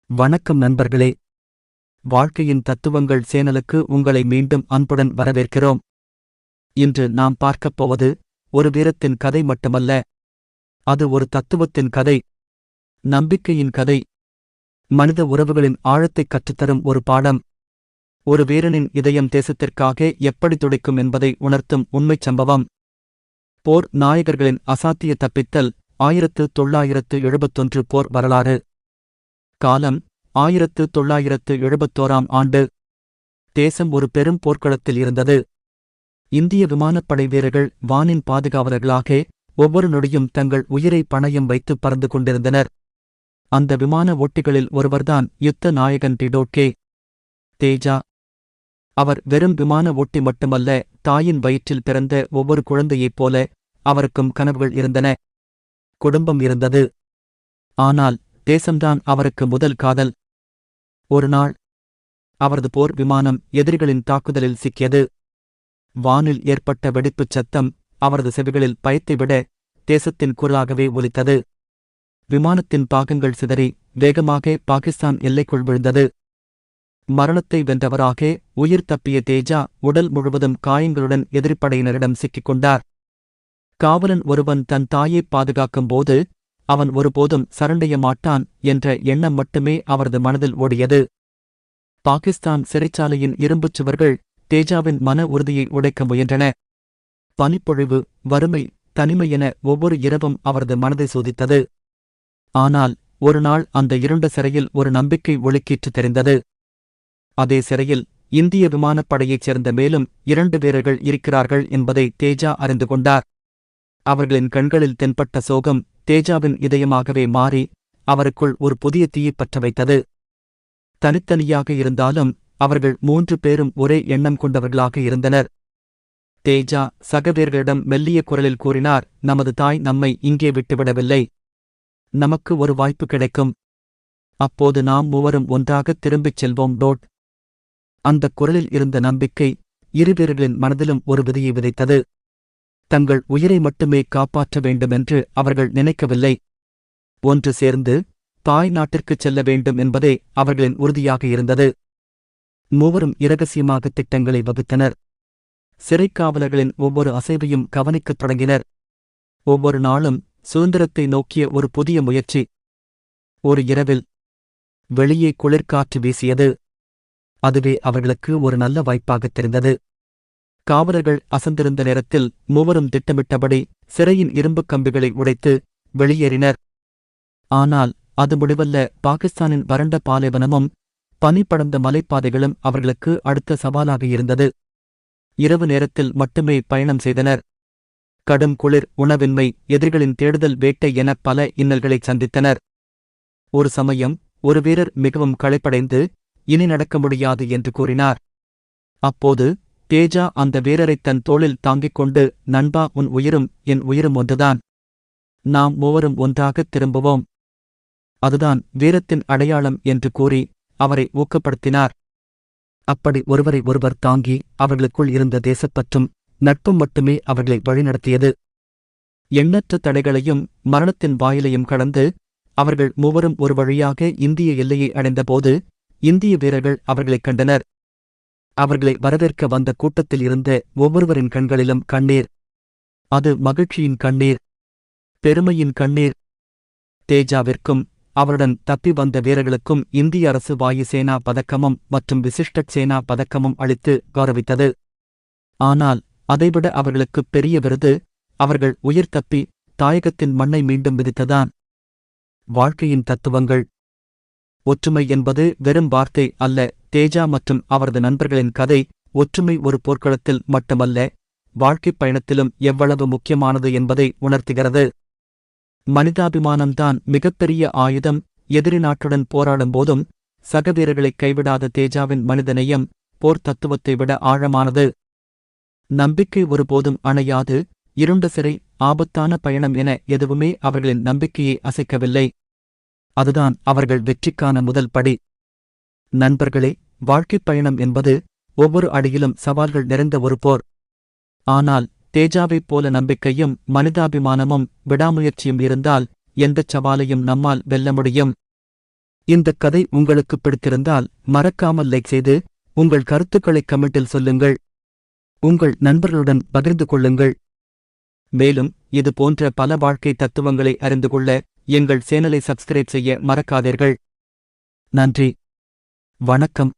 வணக்கம் நண்பர்களே. வாழ்க்கையின் தத்துவங்கள் சேனலுக்கு உங்களை மீண்டும் அன்புடன் வரவேற்கிறோம். இன்று நாம் பார்க்கப் போவது ஒரு வீரத்தின் கதை மட்டுமல்ல, அது ஒரு தத்துவத்தின் கதை, நம்பிக்கையின் கதை, மனித உறவுகளின் ஆழத்தைக் கற்றுத்தரும் ஒரு பாடம். ஒரு வீரனின் இதயம் தேசத்திற்காக எப்படி துடிக்கும் என்பதை உணர்த்தும் உண்மைச் சம்பவம். போர் நாயகர்களின் அசாத்திய தப்பித்தல். 1971 போர் வரலாறு. காலம் 1971 ஆண்டு. தேசம் ஒரு பெரும் போர்க்களத்தில் இருந்தது. இந்திய விமானப்படை வீரர்கள் வானின் பாதுகாவலர்களாக ஒவ்வொரு நொடியும் தங்கள் உயிரை பணயம் வைத்து பறந்து கொண்டிருந்தனர். அந்த விமான ஓட்டிகளில் ஒருவர்தான் யுத்த நாயகன் டிடோட்கே தேஜா. அவர் வெறும் விமான ஓட்டி மட்டுமல்ல, தாயின் வயிற்றில் பிறந்த ஒவ்வொரு குழந்தையைப் போல அவருக்கும் கனவுகள் இருந்தன, குடும்பம் இருந்தது. ஆனால் தேசம்தான் அவருக்கு முதல் காதல். ஒரு நாள் அவரது போர் விமானம் எதிரிகளின் தாக்குதலில் சிக்கியது. வானில் ஏற்பட்ட வெடிப்புச் சத்தம் அவரது செவிகளில் பயத்தை விட தேசத்தின் குரலாகவே ஒலித்தது. விமானத்தின் பாகங்கள் சிதறி வேகமாக பாகிஸ்தான் எல்லைக்குள் விழுந்தது. மரணத்தை வென்றவராக உயிர் தப்பிய தேஜா உடல் முழுவதும் காயங்களுடன் எதிரிப்படையினரிடம் சிக்கிக் கொண்டார். காவலன் ஒருவன் தன் தாயைப் பாதுகாக்கும்போது அவன் ஒருபோதும் சரண்டைய மாட்டான் என்ற எண்ணம் மட்டுமே அவரது மனதில் ஓடியது. பாகிஸ்தான் சிறைச்சாலையின் இரும்புச் சுவர்கள் தேஜாவின் மன உறுதியை உடைக்க முயன்றன. பனிப்பொழிவு, வறுமை, தனிமை என ஒவ்வொரு இரவும் அவரது மனதை சோதித்தது. ஆனால் ஒரு நாள் அந்த இருண்ட சிறையில் ஒரு நம்பிக்கை ஒளிக்கீற்று தெரிந்தது. அதே சிறையில் இந்திய விமானப்படையைச் சேர்ந்த மேலும் 2 வீரர்கள் இருக்கிறார்கள் என்பதை தேஜா அறிந்து கொண்டார். அவர்களின் கண்களில் தென்பட்ட சோகம் தேஜாவின் இதயமாகவே மாறி அவருக்குள் ஒரு புதிய தீயைப் பற்ற வைத்தது. தனித்தனியாக இருந்தாலும் அவர்கள் 3 பேரும் ஒரே எண்ணம் கொண்டவர்களாக இருந்தனர். தேஜா சக வீரர்களிடம் மெல்லிய குரலில் கூறினார், நமது தாய் நம்மை இங்கே விட்டுவிடவில்லை. நமக்கு ஒரு வாய்ப்பு கிடைக்கும். அப்போது நாம் மூவரும் ஒன்றாக திரும்பிச் செல்வோம். அந்தக் குரலில் இருந்த நம்பிக்கை இரு வீரர்களின் மனதிலும் ஒரு விதையை விதைத்தது. தங்கள் உயிரை மட்டுமே காப்பாற்ற வேண்டுமென்று அவர்கள் நினைக்கவில்லை. ஒன்று சேர்ந்து தாய் நாட்டிற்குச் செல்ல வேண்டும் என்பதே அவர்களின் உறுதியாக இருந்தது. மூவரும் இரகசியமாக திட்டங்களை வகுத்தனர். சிறைக்காவலர்களின் ஒவ்வொரு அசைவையும் கவனிக்கத் தொடங்கினர். ஒவ்வொரு நாளும் சுதந்திரத்தை நோக்கிய ஒரு புதிய முயற்சி. ஒரு இரவில் வெளியே குளிர்காற்று வீசியது. அதுவே அவர்களுக்கு ஒரு நல்ல வாய்ப்பாகத் தெரிந்தது. காவலர்கள் அசந்திருந்த நேரத்தில் மூவரும் திட்டமிட்டபடி சிறையின் இரும்புக் கம்பிகளை உடைத்து வெளியேறினர். ஆனால் அது முடிவல்ல. பாகிஸ்தானின் வறண்ட பாலைவனமும் பனி படர்ந்த மலைப்பாதைகளும் அவர்களுக்கு அடுத்த சவாலாக இருந்தது. இரவு நேரத்தில் மட்டுமே பயணம் செய்தனர். கடும் குளிர், உணவின்மை, எதிரிகளின் தேடுதல் வேட்டை என பல இன்னல்களைச் சந்தித்தனர். ஒரு சமயம் ஒரு வீரர் மிகவும் களைப்படைந்து இனி நடக்க முடியாது என்று கூறினார். அப்போது தேஜா அந்த வீரரைத் தன் தோளில் தாங்கிக் கொண்டு, நண்பா, உன் உயிரும் என் உயிரும் ஒன்றுதான். நாம் மூவரும் ஒன்றாகத் திரும்புவோம். அதுதான் வீரத்தின் அடையாளம் என்று கூறி அவரை ஊக்கப்படுத்தினார். அப்படி ஒருவரை ஒருவர் தாங்கி அவர்களுக்குள் இருந்த தேசப்பற்றும் நட்பும் மட்டுமே அவர்களை வழிநடத்தியது. எண்ணற்ற தடைகளையும் மரணத்தின் வாயிலையும் கடந்து அவர்கள் மூவரும் ஒரு வழியாக இந்திய எல்லையை அடைந்தபோது இந்திய வீரர்கள் அவர்களைக் கண்டனர். அவர்களை வரவேற்க வந்த கூட்டத்தில் இருந்த ஒவ்வொருவரின் கண்களிலும் கண்ணீர். அது மகிழ்ச்சியின் கண்ணீர், பெருமையின் கண்ணீர். தேஜாவிற்கும் அவருடன் தப்பி வந்த வீரர்களுக்கும் இந்திய அரசு வாயு சேனா பதக்கமும் மற்றும் விசிஷ்ட சேனா பதக்கமும் அளித்து கௌரவித்தது. ஆனால் அதைவிட அவர்களுக்குப் பெரிய விருது அவர்கள் உயிர் தப்பி தாயகத்தின் மண்ணை மீண்டும் விதித்ததான். வாழ்க்கையின் தத்துவங்கள். ஒற்றுமை என்பது வெறும் வார்த்தை அல்ல. தேஜா மற்றும் அவரது நண்பர்களின் கதை ஒற்றுமை ஒரு போர்க்களத்தில் மட்டுமல்ல, வாழ்க்கைப் பயணத்திலும் எவ்வளவு முக்கியமானது என்பதை உணர்த்துகிறது. மனிதாபிமானம்தான் மிகப்பெரிய ஆயுதம். எதிரி நாட்டுடன் போராடும்போதும் சக வீரர்களைக் கைவிடாத தேஜாவின் மனிதநேயம் போர் தத்துவத்தை விட ஆழமானது. நம்பிக்கை ஒருபோதும் அணையாது. இருண்ட சிறை, ஆபத்தான பயணம் என எதுவுமே அவர்களின் நம்பிக்கையை அசைக்கவில்லை. அதுதான் அவர்கள் வெற்றிக்கான முதல் படி. நண்பர்களே, வாழ்க்கைப் பயணம் என்பது ஒவ்வொரு அடியிலும் சவால்கள் நிறைந்த ஒரு போர். ஆனால் தேஜாவைப் போல நம்பிக்கையும் மனிதாபிமானமும் விடாமுயற்சியும் இருந்தால் எந்தச் சவாலையும் நம்மால் வெல்ல முடியும். இந்த கதை உங்களுக்கு பிடித்திருந்தால் மறக்காமல் லைக் செய்து உங்கள் கருத்துக்களை கமெண்டில் சொல்லுங்கள். உங்கள் நண்பர்களுடன் பகிர்ந்து கொள்ளுங்கள். மேலும் இது போன்ற பல வாழ்க்கை தத்துவங்களை அறிந்து கொள்ள எங்கள் சேனலை சப்ஸ்கிரைப் செய்ய மறக்காதீர்கள். நன்றி. வணக்கம்.